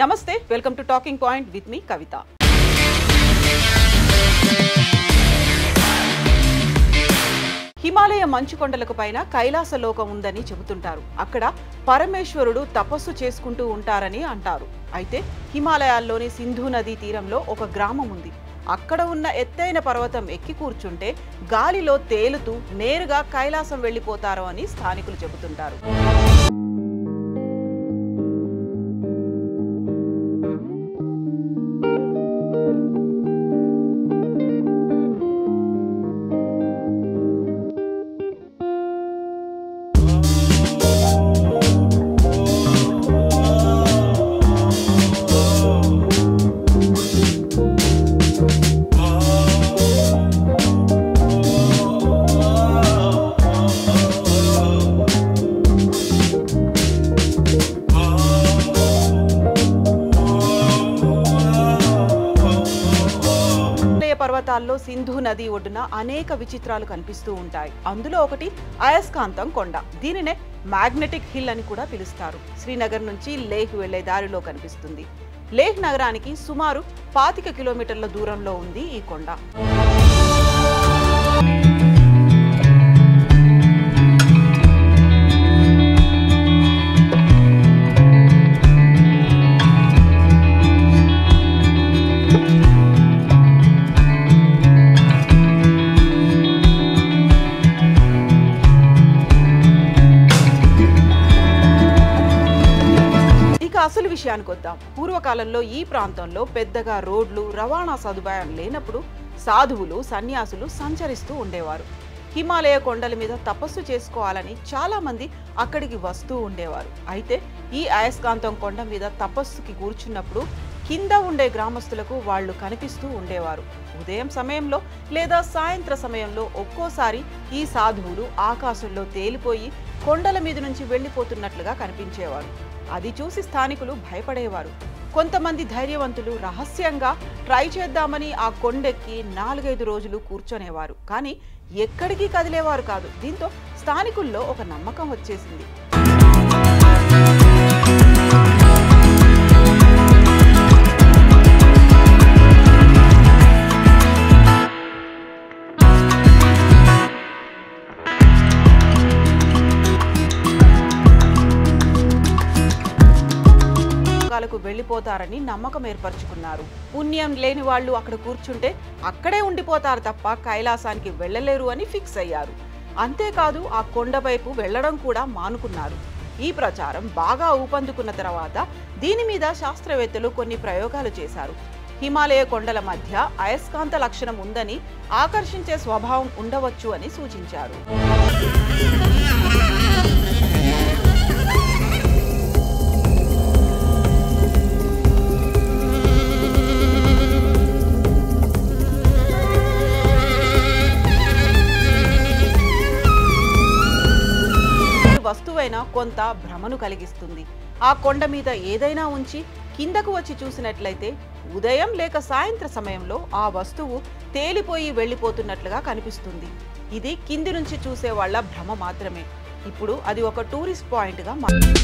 Namaste, welcome to Talking Point with me, Kavita. Himalaya మంచు కొండలకు పైన కైలాస లోకం ఉందని చెబుతుంటారు. అక్కడ పరమేశ్వరుడు తపస్సు చేసుకుంటూ ఉంటారని అంటారు. అయితే హిమాలయాల్లోని సింధు నదీ తీరంలో ఒక గ్రామం ఉంది. అక్కడ ఉన్న ఎత్తైన పర్వతం ఎక్కి కూర్చుంటే గాలిలో తేలుతూ నేరుగా కైలాసం వెళ్ళిపోతారు అని స్థానికులు చెబుతుంటారు. పర్వతాల్లో సింధు నది ఒడ్డున అనేక విచిత్రాలు కనిపిస్తూ ఉంటాయి. అందులో ఒకటి అయస్కాంతం కొండ. దీనినే మ్యాగ్నెటిక్ హిల్ అని కూడా పిలుస్తారు. శ్రీనగర్ నుంచి లేహ్ వెళ్లే దారిలో కనిపిస్తుంది. లేహ్ నగరానికి సుమారు 25 కిలోమీటర్ల దూరంలో ఉంది ఈ కొండ. అసలు విషయానికి వద్దాం. పూర్వకాలంలో ఈ ప్రాంతంలో పెద్దగా రోడ్లు, రవాణా సదుపాయం లేనప్పుడు సాధువులు, సన్యాసులు సంచరిస్తూ ఉండేవారు. హిమాలయ కొండల మీద తపస్సు చేసుకోవాలని చాలా మంది అక్కడికి వస్తూ ఉండేవారు. అయితే ఈ అయస్కాంతం కొండ మీద తపస్సుకి కూర్చున్నప్పుడు కింద ఉండే గ్రామస్తులకు వాళ్ళు కనిపిస్తూ ఉండేవారు. ఉదయం సమయంలో లేదా సాయంత్ర సమయంలో ఒక్కోసారి ఈ సాధువులు ఆకాశంలో తేలిపోయి కొండల మీద నుంచి వెళ్ళిపోతున్నట్లుగా కనిపించేవారు. అది చూసి స్థానికులు భయపడేవారు. కొంతమంది ధైర్యవంతులు రహస్యంగా ట్రై చేద్దామని ఆ కొండెక్కి 4-5 రోజులు కూర్చొనేవారు. కానీ ఎక్కడికి కదిలేవారు కాదు. దీంతో స్థానికుల్లో ఒక నమ్మకం వచ్చేసింది. వెళ్ళిపోతారని నమ్మకం ఏర్పరచుకున్నారు. పుణ్యం లేని వాళ్ళు అక్కడ కూర్చుంటే అక్కడే ఉండిపోతారు తప్ప కైలాసానికి వెళ్ళలేరు అని ఫిక్స్ అయ్యారు. అంతేకాదు ఆ కొండ వైపు వెళ్లడం కూడా మానుకున్నారు. ఈ ప్రచారం బాగా ఊపందుకున్న తర్వాత దీని మీద శాస్త్రవేత్తలు కొన్ని ప్రయోగాలు చేశారు. హిమాలయ కొండల మధ్య అయస్కాంత లక్షణం ఉందని, ఆకర్షించే స్వభావం ఉండవచ్చు అని సూచించారు. వస్తువైనా కొంత భ్రమను కలిగిస్తుంది. ఆ కొండ మీద ఏదైనా ఉంచి కిందకు వచ్చి చూసినట్లయితే ఉదయం లేక సాయంత్ర సమయంలో ఆ వస్తువు తేలిపోయి వెళ్ళిపోతున్నట్లుగా కనిపిస్తుంది. ఇది కింది నుంచి చూసే వాళ్ళ భ్రమ మాత్రమే. ఇప్పుడు అది ఒక టూరిస్ట్ పాయింట్గా మారింది.